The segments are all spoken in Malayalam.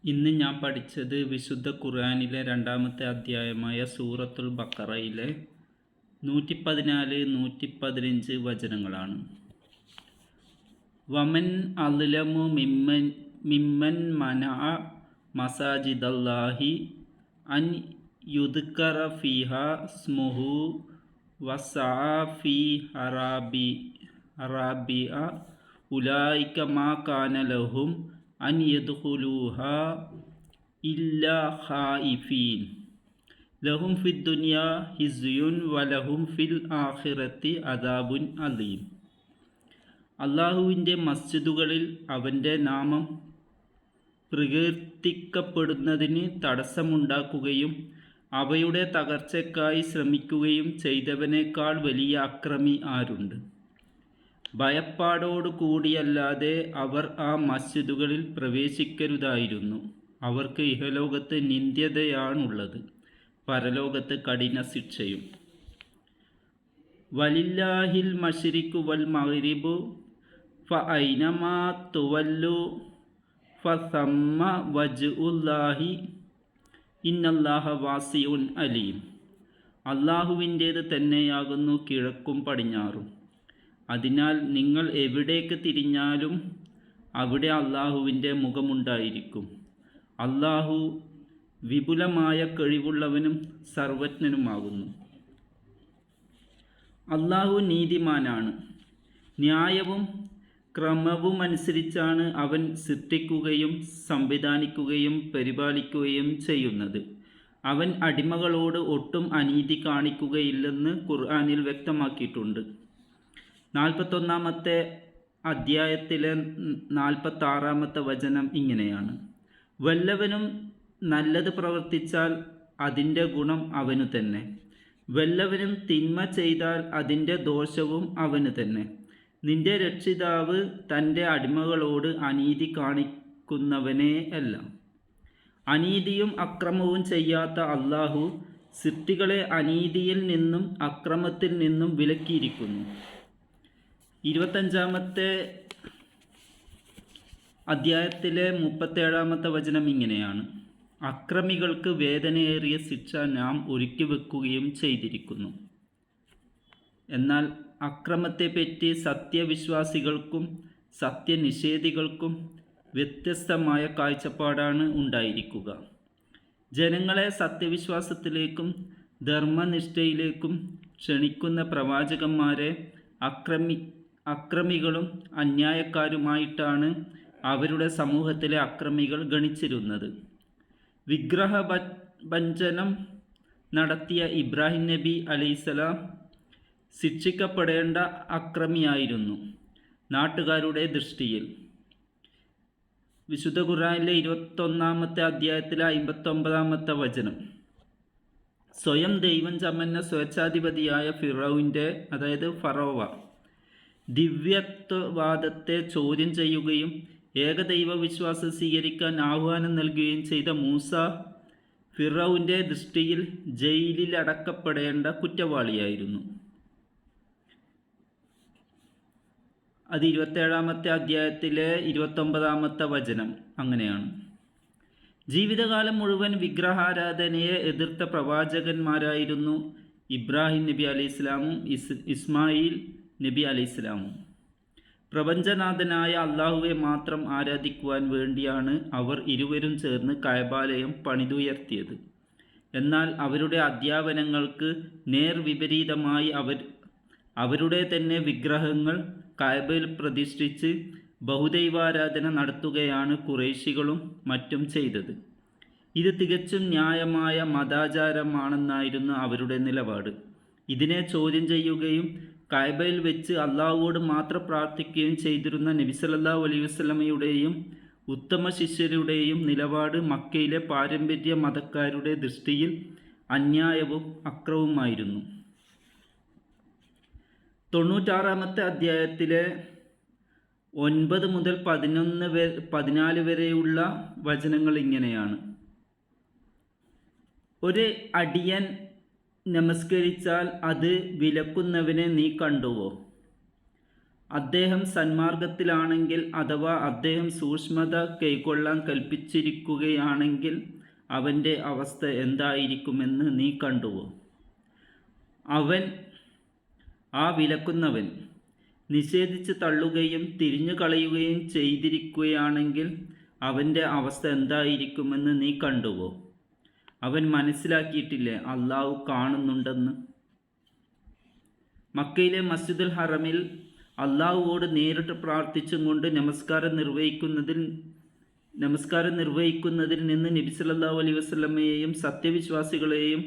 ഇന്ന് ഞാൻ പഠിച്ചത് വിശുദ്ധ ഖുർആനിലെ രണ്ടാമത്തെ അധ്യായമായ സൂറത്തുൽ ബഖറയിലെ 114, 115 വചനങ്ങളാണ്. വമൻ അദ്ലമു മിമ്മൻ മനഅ മസാജിദല്ലാഹി അൻ യുദ്കറ ഫീഹാ സ്മുഹു വസഅ ഫീ ഹറാബിഅ ഉലൈക മാ കാന ലഹും അൻ യദ്ഖുലൂഹാ ഇല്ലാ ഖായിഫീൻ ലഹും ഫിദ്ദുനിയാ ഹിസ്യുൻ വലഹും ഫിൽ ആഖിറത്തി അദാബുൻ അലീം. അള്ളാഹുവിൻ്റെ മസ്ജിദുകളിൽ അവൻ്റെ നാമം പ്രകീർത്തിക്കപ്പെടുന്നതിന് തടസ്സമുണ്ടാക്കുകയും അവയുടെ തകർച്ചയ്ക്കായി ശ്രമിക്കുകയും ചെയ്തവനേക്കാൾ വലിയ അക്രമി ആരുണ്ട്? ഭയപ്പാടോടു കൂടിയല്ലാതെ അവർ ആ മസ്ജിദുകളിൽ പ്രവേശിക്കരുതായിരുന്നു. അവർക്ക് ഇഹലോകത്ത് നിന്ദ്യതയാണുള്ളത്, പരലോകത്ത് കഠിന ശിക്ഷയും. വലില്ലാഹിൽ മശ്രിഖു വൽ മഗ്രിബു ഫഅൈനമാ തുവല്ലു ഫസമ്മ വജ്ഹുല്ലാഹി ഇന്നല്ലാഹ വാസിഉൻ അലീം. അള്ളാഹുവിൻ്റേത് തന്നെയാകുന്നു കിഴക്കും പടിഞ്ഞാറും. അതിനാൽ നിങ്ങൾ എവിടേക്ക് തിരിഞ്ഞാലും അവിടെ അള്ളാഹുവിൻ്റെ മുഖമുണ്ടായിരിക്കും. അള്ളാഹു വിപുലമായ കഴിവുള്ളവനും സർവജ്ഞനുമാകുന്നു. അള്ളാഹു നീതിമാനാണ്. ന്യായവും ക്രമവുമനുസരിച്ചാണ് അവൻ സൃഷ്ടിക്കുകയും സംവിധാനിക്കുകയും പരിപാലിക്കുകയും ചെയ്യുന്നത്. അവൻ അടിമകളോട് ഒട്ടും അനീതി കാണിക്കുകയില്ലെന്ന് ഖുർആനിൽ വ്യക്തമാക്കിയിട്ടുണ്ട്. 41-ാമത്തെ അധ്യായത്തിലെ 46-ാമത്തെ വചനം ഇങ്ങനെയാണ്: വല്ലവനും നല്ലത് പ്രവർത്തിച്ചാൽ അതിൻ്റെ ഗുണം അവനു തന്നെ, വല്ലവനും തിന്മ ചെയ്താൽ അതിൻ്റെ ദോഷവും അവനു തന്നെ. നിന്റെ രക്ഷിതാവ് തൻ്റെ അടിമകളോട് അനീതി കാണിക്കുന്നവനേ അല്ല. അനീതിയും അക്രമവും ചെയ്യാത്ത അള്ളാഹു സൃഷ്ടികളെ അനീതിയിൽ നിന്നും അക്രമത്തിൽ നിന്നും വിലക്കിയിരിക്കുന്നു. 25-ാമത്തെ അധ്യായത്തിലെ 37-ാമത്തെ വചനം ഇങ്ങനെയാണ്: അക്രമികൾക്ക് വേദനയേറിയ ശിക്ഷ നാം ഒരുക്കി വെക്കുകയും ചെയ്തിരിക്കുന്നു. എന്നാൽ അക്രമത്തെപ്പറ്റി സത്യവിശ്വാസികൾക്കും സത്യനിഷേധികൾക്കും വ്യത്യസ്തമായ കാഴ്ചപ്പാടാണ് ഉണ്ടായിരിക്കുക. ജനങ്ങളെ സത്യവിശ്വാസത്തിലേക്കും ധർമ്മനിഷ്ഠയിലേക്കും ക്ഷണിക്കുന്ന പ്രവാചകന്മാരെ അക്രമികളും അന്യായക്കാരുമായിട്ടാണ് അവരുടെ സമൂഹത്തിലെ അക്രമികൾ ഗണിച്ചിരുന്നത്. വിഗ്രഹഭഞ്ജനം നടത്തിയ ഇബ്രാഹിം നബി അലൈഹിസ്സലാം ശിക്ഷിക്കപ്പെടേണ്ട അക്രമിയായിരുന്നു നാട്ടുകാരുടെ ദൃഷ്ടിയിൽ. വിശുദ്ധ ഖുർആനിലെ 21-ാമത്തെ അധ്യായത്തിലെ 59-ാമത്തെ വചനം: സ്വയം ദൈവം ചമഞ്ഞ സ്വേച്ഛാധിപതിയായ ഫിറൗൻ്റെ, അതായത് ഫറോവ, ദിവ്യത്വവാദത്തെ ചോദ്യം ചെയ്യുകയും ഏകദൈവ വിശ്വാസം സ്വീകരിക്കാൻ ആഹ്വാനം നൽകുകയും ചെയ്ത മൂസ ഫിറൗൻ്റെ ദൃഷ്ടിയിൽ ജയിലിൽ അടക്കപ്പെടേണ്ട കുറ്റവാളിയായിരുന്നു. അത് 27-ാമത്തെ അധ്യായത്തിലെ 29-ാമത്തെ വചനം അങ്ങനെയാണ്: ജീവിതകാലം മുഴുവൻ വിഗ്രഹാരാധനയെ എതിർത്ത പ്രവാചകന്മാരായിരുന്നു ഇബ്രാഹിം നബി അലൈഹിസ്സലാമും ഇസ്മായിൽ നബി അലൈഹിസ്സലാമും. പ്രപഞ്ചനാഥനായ അള്ളാഹുവെ മാത്രം ആരാധിക്കുവാൻ വേണ്ടിയാണ് അവർ ഇരുവരും ചേർന്ന് കഅബാലയം പണിതുയർത്തിയത്. എന്നാൽ അവരുടെ അധ്യാപനങ്ങൾക്ക് നേർവിപരീതമായി അവരുടെ തന്നെ വിഗ്രഹങ്ങൾ കഅബയിൽ പ്രതിഷ്ഠിച്ച് ബഹുദൈവാരാധന നടത്തുകയാണ് ഖുറൈശികളും മറ്റും ചെയ്തത്. ഇത് തികച്ചും ന്യായമായ മതാചാരമാണെന്നായിരുന്നു അവരുടെ നിലപാട്. ഇതിനെ ചോദ്യം ചെയ്യുകയും കഅബയിൽ വെച്ച് അള്ളാഹുവോട് മാത്രം പ്രാർത്ഥിക്കുകയും ചെയ്തിരുന്ന നബി സല്ലല്ലാഹു അലൈഹി വസല്ലമയുടെയും ഉത്തമ ശിഷ്യരുടെയും നിലപാട് മക്കയിലെ പാരമ്പര്യ മതക്കാരുടെ ദൃഷ്ടിയിൽ അന്യായവും അക്രമവുമായിരുന്നു. 96-ാമത്തെ അധ്യായത്തിലെ 9 മുതൽ 14 വരെയുള്ള വചനങ്ങൾ ഇങ്ങനെയാണ്: ഒരു അടിയൻ നമസ്കരിച്ചാൽ അത് വിലക്കുന്നവനെ നീ കണ്ടുവോ? അദ്ദേഹം സന്മാർഗത്തിലാണെങ്കിൽ അഥവാ അദ്ദേഹം സൂക്ഷ്മത കൈക്കൊള്ളാൻ കൽപ്പിച്ചിരിക്കുകയാണെങ്കിൽ അവൻ്റെ അവസ്ഥ എന്തായിരിക്കുമെന്ന് നീ കണ്ടുവോ? അവൻ, ആ വിലക്കുന്നവൻ, നിഷേധിച്ച് തള്ളുകയും തിരിഞ്ഞു കളയുകയും ചെയ്തിരിക്കുകയാണെങ്കിൽ അവൻ്റെ അവസ്ഥ എന്തായിരിക്കുമെന്ന് നീ കണ്ടുവോ? അവൻ മനസ്സിലാക്കിയിട്ടില്ലേ അള്ളാഹു കാണുന്നുണ്ടെന്ന്? മക്കയിലെ മസ്ജിദുൽ ഹറമിൽ അള്ളാഹുവോട് നേരിട്ട് പ്രാർത്ഥിച്ചും കൊണ്ട് നമസ്കാരം നിർവഹിക്കുന്നതിൽ നിന്ന് നബി സല്ലല്ലാഹു അലൈഹി വസല്ലമയെയും സത്യവിശ്വാസികളെയും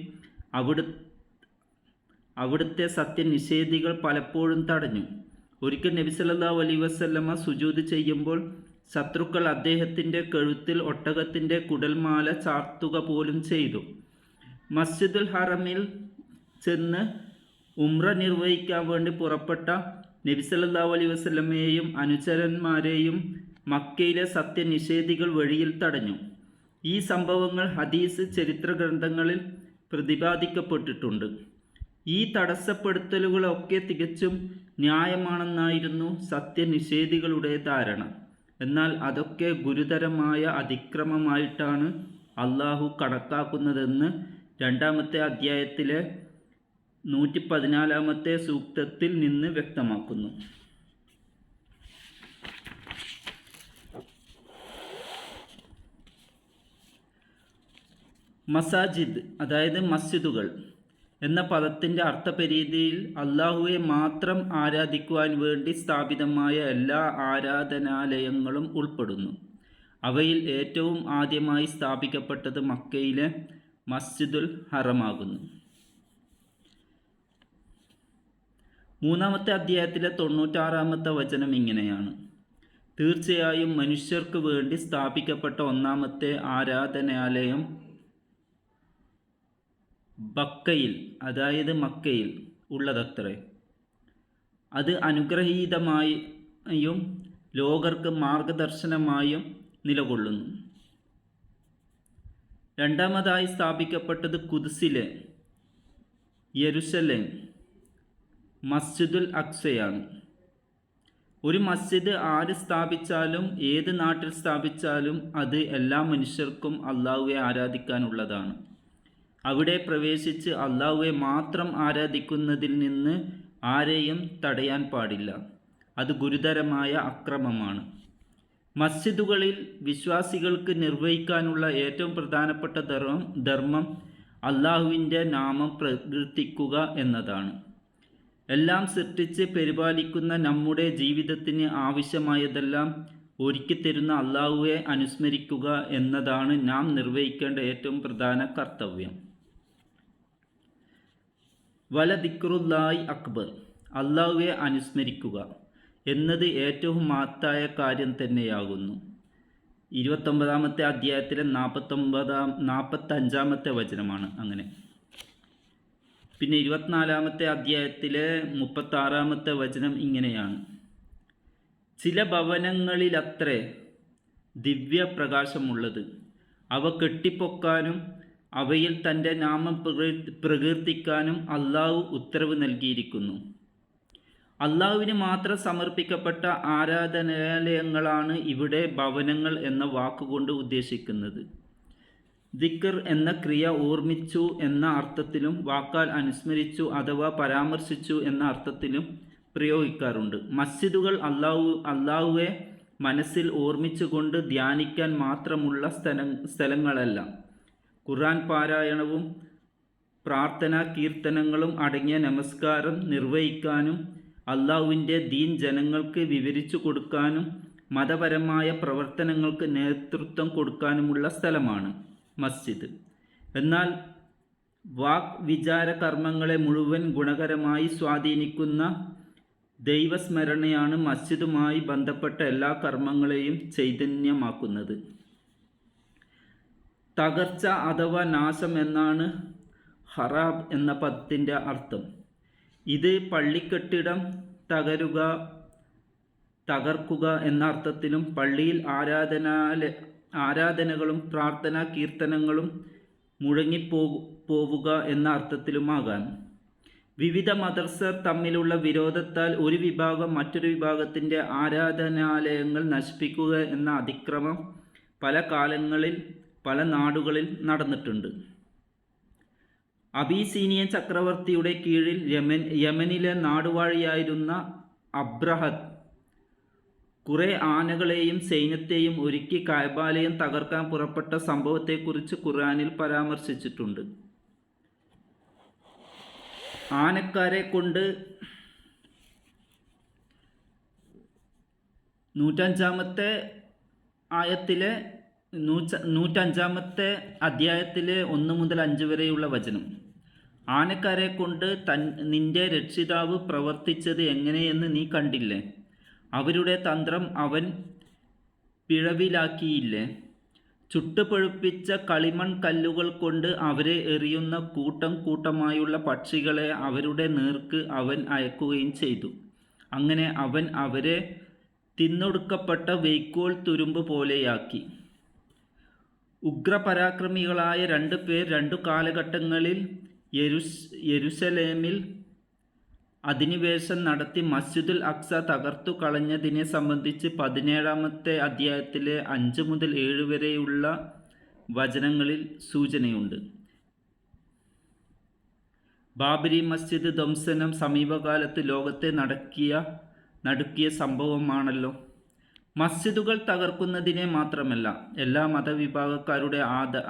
അവിടുത്തെ സത്യനിഷേധികൾ പലപ്പോഴും തടഞ്ഞു. ഒരിക്കൽ നബി സല്ലല്ലാഹു അലൈഹി വസല്ലമ സുജൂദ് ചെയ്യുമ്പോൾ ശത്രുക്കൾ അദ്ദേഹത്തിൻ്റെ കഴുത്തിൽ ഒട്ടകത്തിൻ്റെ കുടൽമാല ചാർത്തുക പോലും ചെയ്തു. മസ്ജിദുൽ ഹറമിൽ ചെന്ന് ഉംറ നിർവഹിക്കാൻ വേണ്ടി പുറപ്പെട്ട നബി സല്ലല്ലാഹു അലൈഹി വസല്ലമയെയും അനുചരന്മാരെയും മക്കയിലെ സത്യനിഷേധികൾ വഴിയിൽ തടഞ്ഞു. ഈ സംഭവങ്ങൾ ഹദീസ് ചരിത്ര ഗ്രന്ഥങ്ങളിൽ പ്രതിപാദിക്കപ്പെട്ടിട്ടുണ്ട്. ഈ തടസ്സപ്പെടുത്തലുകളൊക്കെ തികച്ചും ന്യായമാണെന്നായിരുന്നു സത്യനിഷേധികളുടെ ധാരണ. എന്നാൽ അതൊക്കെ ഗുരുതരമായ അതിക്രമമായിട്ടാണ് അള്ളാഹു കണക്കാക്കുന്നതെന്ന് 2-ാമത്തെ അധ്യായത്തിലെ 114-ാമത്തെ സൂക്തത്തിൽ നിന്ന് വ്യക്തമാക്കുന്നു. മസാജിദ്, അതായത് മസ്ജിദുകൾ എന്ന പദത്തിൻ്റെ അർത്ഥപരിധിയിൽ അള്ളാഹുവെ മാത്രം ആരാധിക്കുവാൻ വേണ്ടി സ്ഥാപിതമായ എല്ലാ ആരാധനാലയങ്ങളും ഉൾപ്പെടുന്നു. അവയിൽ ഏറ്റവും ആദ്യമായി സ്ഥാപിക്കപ്പെട്ടത് മക്കയിലെ മസ്ജിദുൽ ഹറമാകുന്നു. 3-ാമത്തെ അധ്യായത്തിലെ 96-ാമത്തെ വചനം ഇങ്ങനെയാണ്: തീർച്ചയായും മനുഷ്യർക്ക് വേണ്ടി സ്ഥാപിക്കപ്പെട്ട 1-ാമത്തെ ആരാധനാലയം ബക്കയിൽ, അതായത് മക്കയിൽ ഉള്ളതത്രേ. അത് അനുഗ്രഹീതമായും ലോകർക്ക് മാർഗദർശനമായും നിലകൊള്ളുന്നു. 2-ാമതായി സ്ഥാപിക്കപ്പെട്ടത് ഖുദ്സിലെ യെരുശലേം മസ്ജിദുൽ അക്സയാണ്. ഒരു മസ്ജിദ് ആര് സ്ഥാപിച്ചാലും ഏത് നാട്ടിൽ സ്ഥാപിച്ചാലും അത് എല്ലാ മനുഷ്യർക്കും അള്ളാഹുവെ ആരാധിക്കാനുള്ളതാണ്. അവിടെ പ്രവേശിച്ച് അള്ളാഹുവെ മാത്രം ആരാധിക്കുന്നതിൽ നിന്ന് ആരെയും തടയാൻ പാടില്ല. അത് ഗുരുതരമായ അക്രമമാണ്. മസ്ജിദുകളിൽ വിശ്വാസികൾക്ക് നിർവഹിക്കാനുള്ള ഏറ്റവും പ്രധാനപ്പെട്ട ധർമ്മം അള്ളാഹുവിൻ്റെ നാമം പ്രകീർത്തിക്കുക എന്നതാണ്. എല്ലാം സൃഷ്ടിച്ച് പരിപാലിക്കുന്ന നമ്മുടെ ജീവിതത്തിന് ആവശ്യമായതെല്ലാം ഒരുക്കിത്തരുന്ന അള്ളാഹുവെ അനുസ്മരിക്കുക എന്നതാണ് നാം നിർവഹിക്കേണ്ട ഏറ്റവും പ്രധാന കർത്തവ്യം. വലദിക്റുല്ലാഹി അക്ബർ, അള്ളാഹുവെ അനുസ്മരിക്കുക എന്നത് ഏറ്റവും മഹത്തായ കാര്യം തന്നെയാകുന്നു. 29-ാമത്തെ അധ്യായത്തിലെ 45-ാമത്തെ വചനമാണ് അങ്ങനെ. പിന്നെ 24-ാമത്തെ അധ്യായത്തിലെ 36-ാമത്തെ വചനം ഇങ്ങനെയാണ്: ചില ഭവനങ്ങളിലത്രേ ദിവ്യപ്രകാശമുള്ളത്, അവ കെട്ടിപ്പൊക്കാനും അവയിൽ തൻ്റെ നാമം പ്രകീർത്തിക്കാനും അള്ളാഹു ഉത്തരവ് നൽകിയിരിക്കുന്നു. അള്ളാഹുവിന് മാത്രം സമർപ്പിക്കപ്പെട്ട ആരാധനാലയങ്ങളാണ് ഇവിടെ ഭവനങ്ങൾ എന്ന വാക്കുകൊണ്ട് ഉദ്ദേശിക്കുന്നത്. ദിക്ർ എന്ന ക്രിയ ഓർമ്മിച്ചു എന്ന അർത്ഥത്തിലും വാക്കാൽ അനുസ്മരിച്ചു അഥവാ പരാമർശിച്ചു എന്ന അർത്ഥത്തിലും പ്രയോഗിക്കാറുണ്ട്. മസ്ജിദുകൾ അള്ളാഹുവെ മനസ്സിൽ ഓർമ്മിച്ചുകൊണ്ട് ധ്യാനിക്കാൻ മാത്രമുള്ള സ്ഥലങ്ങളല്ല. ഖുർആൻ പാരായണവും പ്രാർത്ഥനാ കീർത്തനങ്ങളും അടങ്ങിയ നമസ്കാരം നിർവഹിക്കാനും അള്ളാഹുവിൻ്റെ ദീൻ ജനങ്ങൾക്ക് വിവരിച്ചു കൊടുക്കാനും മതപരമായ പ്രവർത്തനങ്ങൾക്ക് നേതൃത്വം കൊടുക്കാനുമുള്ള സ്ഥലമാണ് മസ്ജിദ്. എന്നാൽ വിചാര കർമ്മങ്ങളെ മുഴുവൻ ഗുണകരമായി സ്വാധീനിക്കുന്ന ദൈവസ്മരണയാണ് മസ്ജിദുമായി ബന്ധപ്പെട്ട എല്ലാ കർമ്മങ്ങളെയും ചൈതന്യമാക്കുന്നത്. തകർച്ച അഥവാ നാശം എന്നാണ് ഹറാബ് എന്ന പദത്തിൻ്റെ അർത്ഥം. ഇത് പള്ളിക്കെട്ടിടം തകർക്കുക എന്ന അർത്ഥത്തിലും പള്ളിയിൽ ആരാധനകളും പ്രാർത്ഥനാ കീർത്തനങ്ങളും മുഴങ്ങിപ്പോവുക എന്ന അർത്ഥത്തിലുമാകാം. വിവിധ മദ്രസർ തമ്മിലുള്ള വിരോധത്താൽ ഒരു വിഭാഗം മറ്റൊരു വിഭാഗത്തിൻ്റെ ആരാധനാലയങ്ങൾ നശിപ്പിക്കുക എന്ന അതിക്രമം പല കാലങ്ങളിൽ പല നാടുകളിൽ നടന്നിട്ടുണ്ട്. അബീസീനിയൻ ചക്രവർത്തിയുടെ കീഴിൽ യമനിലെ നാടുവാഴിയായിരുന്ന അബ്രഹത്ത് കുറേ ആനകളെയും സൈന്യത്തെയും ഒരുക്കി കഅബാലയം തകർക്കാൻ പുറപ്പെട്ട സംഭവത്തെക്കുറിച്ച് ഖുർആനിൽ പരാമർശിച്ചിട്ടുണ്ട്. ആനക്കാരെ കൊണ്ട് 105-ാമത്തെ അധ്യായത്തിലെ 1 മുതൽ 5 വരെയുള്ള വചനം. ആനക്കാരെ കൊണ്ട് നിന്റെ രക്ഷിതാവ് പ്രവർത്തിച്ചത് എങ്ങനെയെന്ന് നീ കണ്ടില്ലേ? അവരുടെ തന്ത്രം അവൻ പിഴവിലാക്കിയില്ലേ? ചുട്ടുപഴുപ്പിച്ച കളിമൺ കല്ലുകൾ കൊണ്ട് അവരെ എറിയുന്ന കൂട്ടം കൂട്ടമായുള്ള പക്ഷികളെ അവരുടെ നേർക്ക് അവൻ അയക്കുകയും ചെയ്തു. അങ്ങനെ അവൻ അവരെ തിന്നൊടുക്കപ്പെട്ട വൈക്കോൽ തുരുമ്പ് പോലെയാക്കി. ഉഗ്രപരാക്രമികളായ 2 പേർ 2 കാലഘട്ടങ്ങളിൽ യെരുശലേമിൽ അധിനിവേശം നടത്തി മസ്ജിദുൽ അക്സ തകർത്തു കളഞ്ഞതിനെ സംബന്ധിച്ച് 17-ാമത്തെ അധ്യായത്തിലെ 5 മുതൽ 7 വരെയുള്ള വചനങ്ങളിൽ സൂചനയുണ്ട്. ബാബരി മസ്ജിദ് ധ്വംസനം സമീപകാലത്ത് ലോകത്തെ നടുക്കിയ സംഭവമാണല്ലോ. മസ്ജിദുകൾ തകർക്കുന്നതിനെ മാത്രമല്ല, എല്ലാ മതവിഭാഗക്കാരുടെ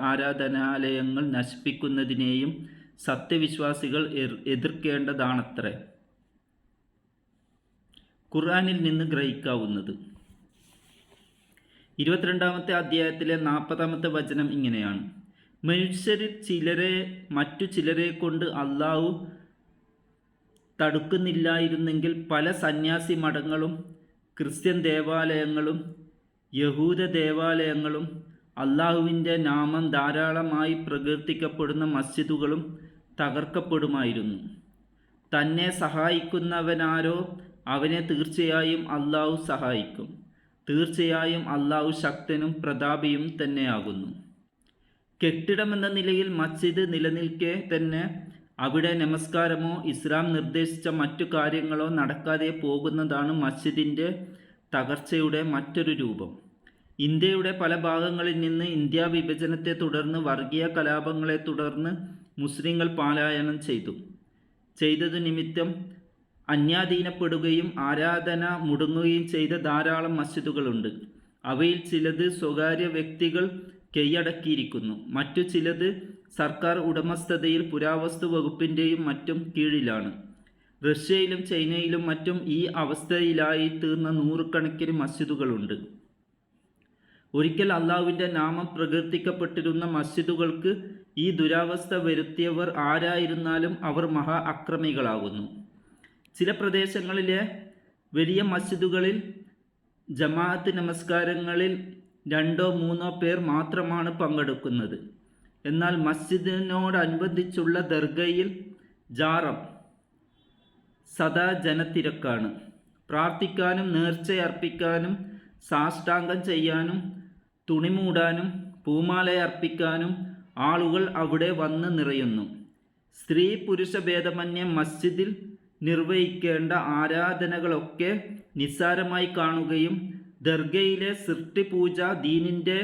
ആരാധനാലയങ്ങൾ നശിപ്പിക്കുന്നതിനെയും സത്യവിശ്വാസികൾ എതിർക്കേണ്ടതാണത്രേ ഖുർആനിൽ നിന്ന് ഗ്രഹിക്കാവുന്നത്. 22-ാമത്തെ അധ്യായത്തിലെ 40-ാമത്തെ വചനം ഇങ്ങനെയാണ്: മനുഷ്യരിൽ ചിലരെ മറ്റു ചിലരെ കൊണ്ട് അള്ളാഹു തടുക്കുന്നില്ലായിരുന്നെങ്കിൽ പല സന്യാസി മഠങ്ങളും ക്രിസ്ത്യൻ ദേവാലയങ്ങളും യഹൂദ ദേവാലയങ്ങളും അള്ളാഹുവിൻ്റെ നാമം ധാരാളമായി പ്രകീർത്തിക്കപ്പെടുന്ന മസ്ജിദുകളും തകർക്കപ്പെടുമായിരുന്നു. തന്നെ സഹായിക്കുന്നവനാരോ അവനെ തീർച്ചയായും അള്ളാഹു സഹായിക്കും. തീർച്ചയായും അള്ളാഹു ശക്തനും പ്രതാപിയും തന്നെയാകുന്നു. കെട്ടിടമെന്ന നിലയിൽ മസ്ജിദ് നിലനിൽക്കെ തന്നെ അവിടെ നമസ്കാരമോ ഇസ്ലാം നിർദ്ദേശിച്ച മറ്റു കാര്യങ്ങളോ നടക്കാതെ പോകുന്നതാണ് മസ്ജിദിൻ്റെ തകർച്ചയുടെ മറ്റൊരു രൂപം. ഇന്ത്യയുടെ പല ഭാഗങ്ങളിൽ നിന്ന് ഇന്ത്യാ വിഭജനത്തെ തുടർന്ന് വർഗീയ കലാപങ്ങളെ തുടർന്ന് മുസ്ലിങ്ങൾ പലായനം ചെയ്തതു നിമിത്തം അന്യാധീനപ്പെടുകയും ആരാധന മുടങ്ങുകയും ചെയ്ത ധാരാളം മസ്ജിദുകളുണ്ട്. അവയിൽ ചിലത് സ്വകാര്യ വ്യക്തികൾ കൈയടക്കിയിരിക്കുന്നു. മറ്റു ചിലത് സർക്കാർ ഉടമസ്ഥതയിൽ പുരാവസ്തു വകുപ്പിൻ്റെയും മറ്റും കീഴിലാണ്. റഷ്യയിലും ചൈനയിലും മറ്റും ഈ അവസ്ഥയിലായി തീർന്ന നൂറുകണക്കിന് മസ്ജിദുകളുണ്ട്. ഒരിക്കൽ അള്ളാഹുവിൻ്റെ നാമം പ്രകീർത്തിക്കപ്പെട്ടിരുന്ന മസ്ജിദുകൾക്ക് ഈ ദുരവസ്ഥ വരുത്തിയവർ ആരായിരുന്നാലും അവർ മഹാ അക്രമികളാകുന്നു. ചില പ്രദേശങ്ങളിലെ വലിയ മസ്ജിദുകളിൽ ജമാഅത്ത് നമസ്കാരങ്ങളിൽ 2-3 പേർ മാത്രമാണ് പങ്കെടുക്കുന്നത്. എന്നാൽ മസ്ജിദിനോടനുബന്ധിച്ചുള്ള ദർഗയിൽ ജാറം സദാ ജനത്തിരക്കാണ്. പ്രാർത്ഥിക്കാനും നേർച്ചയർപ്പിക്കാനും സാഷ്ടാംഗം ചെയ്യാനും തുണിമൂടാനും പൂമാലയർപ്പിക്കാനും ആളുകൾ അവിടെ വന്ന് നിറയുന്നു. സ്ത്രീ പുരുഷ ഭേദമന്യേ മസ്ജിദിൽ നിർവഹിക്കേണ്ട ആരാധനകളൊക്കെ നിസ്സാരമായി കാണുകയും ദർഗയിലെ സൃഷ്ടിപൂജ ദീനിൻ്റെ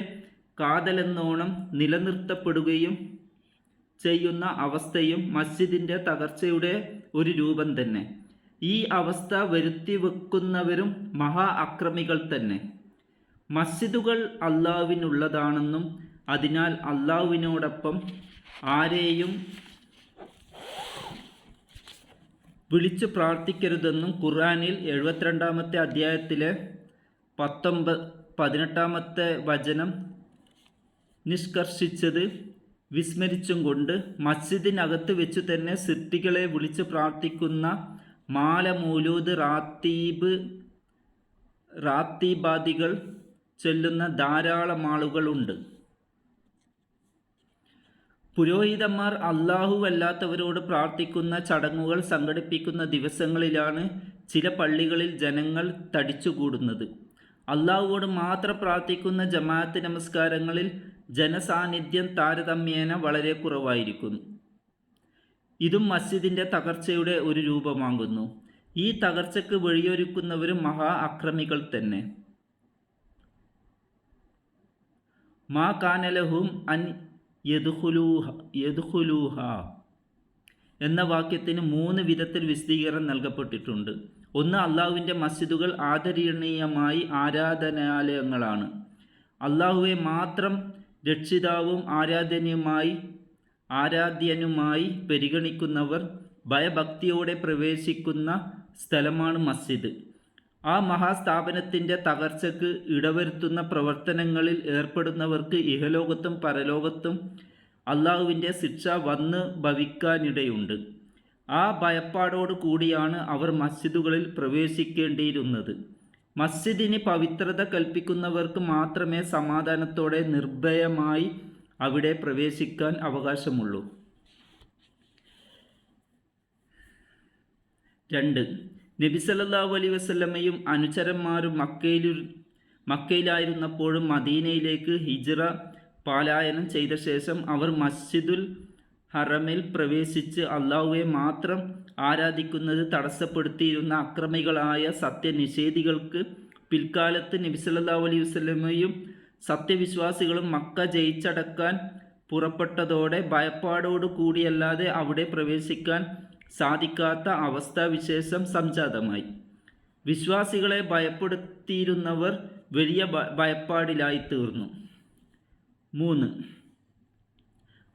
കാതലെന്നോണം നിലനിർത്തപ്പെടുകയും ചെയ്യുന്ന അവസ്ഥയും മസ്ജിദിൻ്റെ തകർച്ചയുടെ ഒരു രൂപം തന്നെ. ഈ അവസ്ഥ വരുത്തിവെക്കുന്നവരും മഹാ അക്രമികൾ തന്നെ. മസ്ജിദുകൾ അള്ളാഹുവിനുള്ളതാണെന്നും അതിനാൽ അള്ളാഹുവിനോടൊപ്പം ആരെയും വിളിച്ചു പ്രാർത്ഥിക്കരുതെന്നും ഖുർആനിൽ 72-ാമത്തെ അധ്യായത്തിലെ 18-ാമത്തെ വചനം നിഷ്കർഷിച്ചത് വിസ്മരിച്ചും കൊണ്ട് മസ്ജിദിനകത്ത് വെച്ചു തന്നെ സിദ്ധികളെ വിളിച്ച് പ്രാർത്ഥിക്കുന്ന മാല, മൗലൂദ്, റാത്തീബാദികൾ ചൊല്ലുന്ന ധാരാളം ആളുകളുണ്ട്. പുരോഹിതന്മാർ അല്ലാഹുവല്ലാത്തവരോട് പ്രാർത്ഥിക്കുന്ന ചടങ്ങുകൾ സംഘടിപ്പിക്കുന്ന ദിവസങ്ങളിലാണ് ചില പള്ളികളിൽ ജനങ്ങൾ തടിച്ചുകൂടുന്നത്. അള്ളാഹുവോട് മാത്രം പ്രാർത്ഥിക്കുന്ന ജമാഅത്ത് നമസ്കാരങ്ങളിൽ ജനസാന്നിധ്യം താരതമ്യേന വളരെ കുറവായിരിക്കുന്നു. ഇതും മസ്ജിദിൻ്റെ തകർച്ചയുടെ ഒരു രൂപമാകുന്നു. ഈ തകർച്ചയ്ക്ക് വഴിയൊരുക്കുന്നവരും മഹാ അക്രമികൾ തന്നെ. മാ കാനലഹും അൻ യദ്ഖുലൂഹ എന്ന വാക്യത്തിന് 3 വിധത്തിൽ വിശദീകരണം നൽകപ്പെട്ടിട്ടുണ്ട്. ഒന്ന്, അള്ളാഹുവിൻ്റെ മസ്ജിദുകൾ ആദരണീയമായി ആരാധനാലയങ്ങളാണ്. അള്ളാഹുവെ മാത്രം രക്ഷിതാവും ആരാധ്യനുമായി പരിഗണിക്കുന്നവർ ഭയഭക്തിയോടെ പ്രവേശിക്കുന്ന സ്ഥലമാണ് മസ്ജിദ്. ആ മഹാസ്ഥാപനത്തിൻ്റെ തകർച്ചയ്ക്ക് ഇടവരുത്തുന്ന പ്രവർത്തനങ്ങളിൽ ഏർപ്പെടുന്നവർക്ക് ഇഹലോകത്തും പരലോകത്തും അള്ളാഹുവിൻ്റെ ശിക്ഷ വന്ന് ഭവിക്കാനിടയുണ്ട്. ആ ഭയപ്പാടോടു കൂടിയാണ് അവർ മസ്ജിദുകളിൽ പ്രവേശിക്കേണ്ടിയിരുന്നത്. മസ്ജിദിന് പവിത്രത കൽപ്പിക്കുന്നവർക്ക് മാത്രമേ സമാധാനത്തോടെ നിർഭയമായി അവിടെ പ്രവേശിക്കാൻ അവകാശമുള്ളൂ. 2. നബി സല്ലല്ലാഹു അലൈഹി വസല്ലമയും അനുചരന്മാരും മക്കയിലായിരുന്നപ്പോഴും മദീനയിലേക്ക് ഹിജ്റ പലായനം ചെയ്ത ശേഷം അവർ മസ്ജിദുൽ ഹറമിൽ പ്രവേശിച്ച് അള്ളാഹുവെ മാത്രം ആരാധിക്കുന്നത് തടസ്സപ്പെടുത്തിയിരുന്ന അക്രമികളായ സത്യനിഷേധികൾക്ക് പിൽക്കാലത്ത് നബി സല്ലല്ലാഹു അലൈഹി വസല്ലമയും സത്യവിശ്വാസികളും മക്ക ജയിച്ചടക്കാൻ പുറപ്പെട്ടതോടെ ഭയപ്പാടോടു കൂടിയല്ലാതെ അവിടെ പ്രവേശിക്കാൻ സാധിക്കാത്ത അവസ്ഥാവിശേഷം സംജാതമായി. വിശ്വാസികളെ ഭയപ്പെടുത്തിയിരുന്നവർ വലിയ ഭയപ്പാടിലായി തീർന്നു. 3.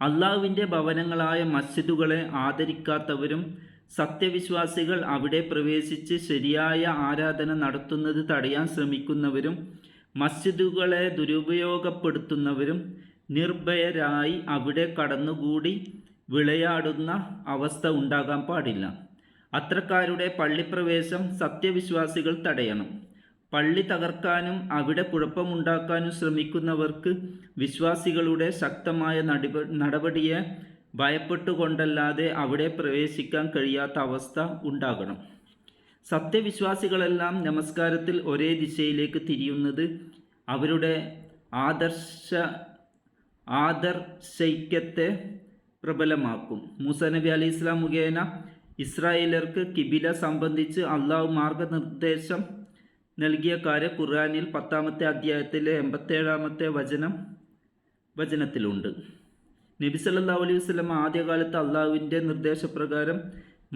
അള്ളാഹുവിൻ്റെ ഭവനങ്ങളായ മസ്ജിദുകളെ ആദരിക്കാത്തവരും സത്യവിശ്വാസികൾ അവിടെ പ്രവേശിച്ച് ശരിയായ ആരാധന നടത്തുന്നത് തടയാൻ ശ്രമിക്കുന്നവരും മസ്ജിദുകളെ ദുരുപയോഗപ്പെടുത്തുന്നവരും നിർഭയരായി അവിടെ കടന്നുകൂടി വിളയാടുന്ന അവസ്ഥ ഉണ്ടാകാൻ പാടില്ല. അത്തരക്കാരുടെ പള്ളിപ്രവേശം സത്യവിശ്വാസികൾ തടയണം. പള്ളി തകർക്കാനും അവിടെ കുഴപ്പമുണ്ടാക്കാനും ശ്രമിക്കുന്നവർക്ക് വിശ്വാസികളുടെ ശക്തമായ നടപടിയെ ഭയപ്പെട്ടുകൊണ്ടല്ലാതെ അവിടെ പ്രവേശിക്കാൻ കഴിയാത്ത അവസ്ഥ ഉണ്ടാകണം. സത്യവിശ്വാസികളെല്ലാം നമസ്കാരത്തിൽ ഒരേ ദിശയിലേക്ക് തിരിയുന്നത് അവരുടെ ആദർശൈക്യത്തെ പ്രബലമാക്കും. മൂസാ നബി അലൈഹി ഇസ്ലാം മുഖേന ഇസ്രായേലർക്ക് കിബില സംബന്ധിച്ച് അള്ളാഹു മാർഗനിർദ്ദേശം നൽകിയ കാര്യം ഖുർആനിൽ 10-ാമത്തെ അധ്യായത്തിലെ 87-ാമത്തെ വചനത്തിലുണ്ട്. നബി സല്ലല്ലാഹു അലൈഹി വസല്ലം ആദ്യകാലത്ത് അള്ളാഹുവിൻ്റെ നിർദ്ദേശപ്രകാരം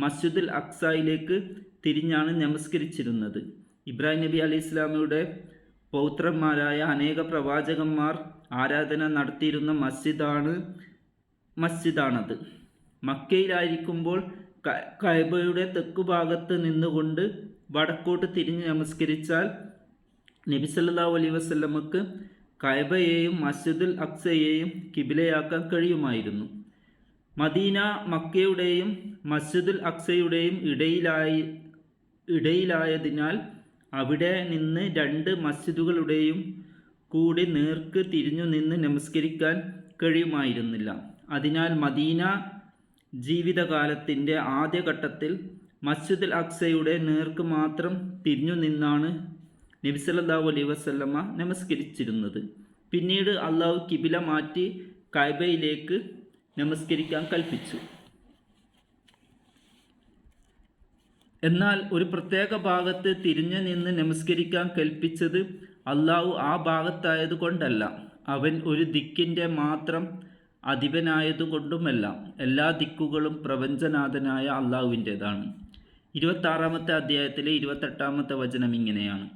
മസ്ജിദുൽ അഖ്സയിലേക്ക് തിരിഞ്ഞാണ് നമസ്കരിച്ചിരുന്നത്. ഇബ്രാഹിം നബി അലൈഹി ഇസ്ലാമിയുടെ പൗത്രന്മാരായ അനേക പ്രവാചകന്മാർ ആരാധന നടത്തിയിരുന്ന മസ്ജിദാണത്. മക്കയിലായിരിക്കുമ്പോൾ കഅബയുടെ തെക്കുഭാഗത്ത് നിന്നുകൊണ്ട് വടക്കോട്ട് തിരിഞ്ഞ് നമസ്കരിച്ചാൽ നബി സല്ലല്ലാഹു അലൈഹി വസല്ലമക്ക് കഅബയെയും മസ്ജിദുൽ അഖ്സയെയും കിബിലയാക്കാൻ കഴിയുമായിരുന്നു. മദീന മക്കയുടെയും മസ്ജിദുൽ അഖ്സയുടെയും ഇടയിലായതിനാൽ അവിടെ നിന്ന് 2 മസ്ജിദുകളുടെയും കൂടി നേർക്ക് തിരിഞ്ഞു നിന്ന് നമസ്കരിക്കാൻ കഴിയുമായിരുന്നില്ല. അതിനാൽ മദീന ജീവിതകാലത്തിൻ്റെ ആദ്യഘട്ടത്തിൽ മസ്ജിദുൽ അഖ്സയുടെ നേർക്ക് മാത്രം തിരിഞ്ഞു നിന്നാണ് നബി സല്ലല്ലാഹു അലൈഹി വസല്ലമ നമസ്കരിച്ചിരുന്നത്. പിന്നീട് അള്ളാഹു കിബില മാറ്റി കഅബയിലേക്ക് നമസ്കരിക്കാൻ കൽപ്പിച്ചു. എന്നാൽ ഒരു പ്രത്യേക ഭാഗത്ത് തിരിഞ്ഞു നിന്ന് നമസ്കരിക്കാൻ കൽപ്പിച്ചത് അള്ളാഹു ആ ഭാഗത്തായതുകൊണ്ടല്ല, അവൻ ഒരു ദിക്കിൻ്റെ മാത്രം അധിപനായതുകൊണ്ടുമല്ല. എല്ലാ ദിക്കുകളും പ്രപഞ്ചനാഥനായ അള്ളാഹുവിൻ്റേതാണ്. 26-ാമത്തെ അധ്യായത്തിലെ 28-ാമത്തെ വചനം ഇങ്ങനെയാണ്: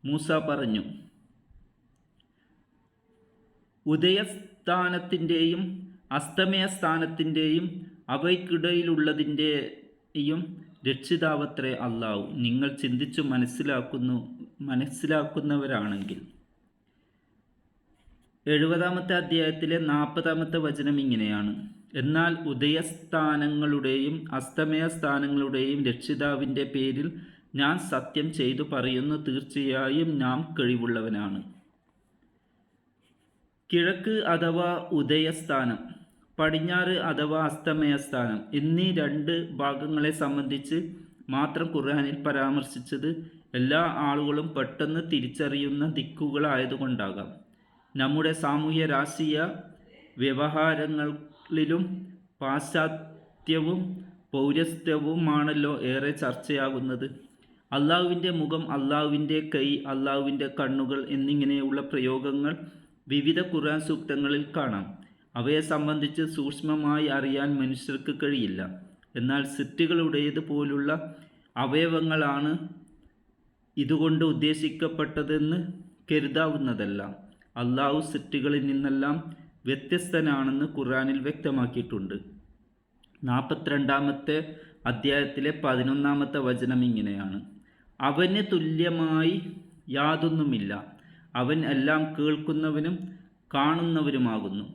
മൂസ പറഞ്ഞു, ഉദയസ്ഥാനത്തിൻ്റെയും അസ്തമയസ്ഥാനത്തിൻ്റെയും അവയ്ക്കിടയിലുള്ളതിൻ്റെയും രക്ഷിതാവത്രേ അള്ളാഹു, നിങ്ങൾ ചിന്തിച്ചു മനസ്സിലാക്കുന്നവരാണെങ്കിൽ. 70-ാമത്തെ അധ്യായത്തിലെ 40-ാമത്തെ വചനം ഇങ്ങനെയാണ്: എന്നാൽ ഉദയസ്ഥാനങ്ങളുടെയും അസ്തമയസ്ഥാനങ്ങളുടെയും രക്ഷിതാവിൻ്റെ പേരിൽ ഞാൻ സത്യം ചെയ്തു പറയുന്നു, തീർച്ചയായും നാം കഴിവുള്ളവനാണ്. കിഴക്ക് അഥവാ ഉദയസ്ഥാനം, പടിഞ്ഞാറ് അഥവാ അസ്തമയസ്ഥാനം എന്നീ 2 ഭാഗങ്ങളെ സംബന്ധിച്ച് മാത്രം ഖുർആനിൽ പരാമർശിച്ചത് എല്ലാ ആളുകളും പെട്ടെന്ന് തിരിച്ചറിയുന്ന ദിക്കുകളായതുകൊണ്ടാകാം. നമ്മുടെ സാമൂഹ്യ രാഷ്ട്രീയ വ്യവഹാരങ്ങളിലും പാശ്ചാത്യവും പൗരസ്ത്യവുമാണല്ലോ ഏറെ ചർച്ചയാകുന്നത്. അള്ളാഹുവിൻ്റെ മുഖം, അള്ളാഹുവിൻ്റെ കൈ, അള്ളാഹുവിൻ്റെ കണ്ണുകൾ എന്നിങ്ങനെയുള്ള പ്രയോഗങ്ങൾ വിവിധ ഖുർആൻ സൂക്തങ്ങളിൽ കാണാം. അവയെ സംബന്ധിച്ച് സൂക്ഷ്മമായി അറിയാൻ മനുഷ്യർക്ക് കഴിയില്ല. എന്നാൽ സൃഷ്ടികളുടേതുപോലുള്ള അവയവങ്ങളാണ് ഇതുകൊണ്ട് ഉദ്ദേശിക്കപ്പെട്ടതെന്ന് കരുതാവുന്നതല്ല. അള്ളാഹു സൃഷ്ടികളിൽ നിന്നെല്ലാം വ്യത്യസ്തനാണെന്ന് ഖുർആനിൽ വ്യക്തമാക്കിയിട്ടുണ്ട്. 42-ാമത്തെ അധ്യായത്തിലെ 11-ാമത്തെ വചനം ഇങ്ങനെയാണ്: അവന് തുല്യമായി യാതൊന്നുമില്ല, അവൻ എല്ലാം കേൾക്കുന്നവനും കാണുന്നവനുമാകുന്നു.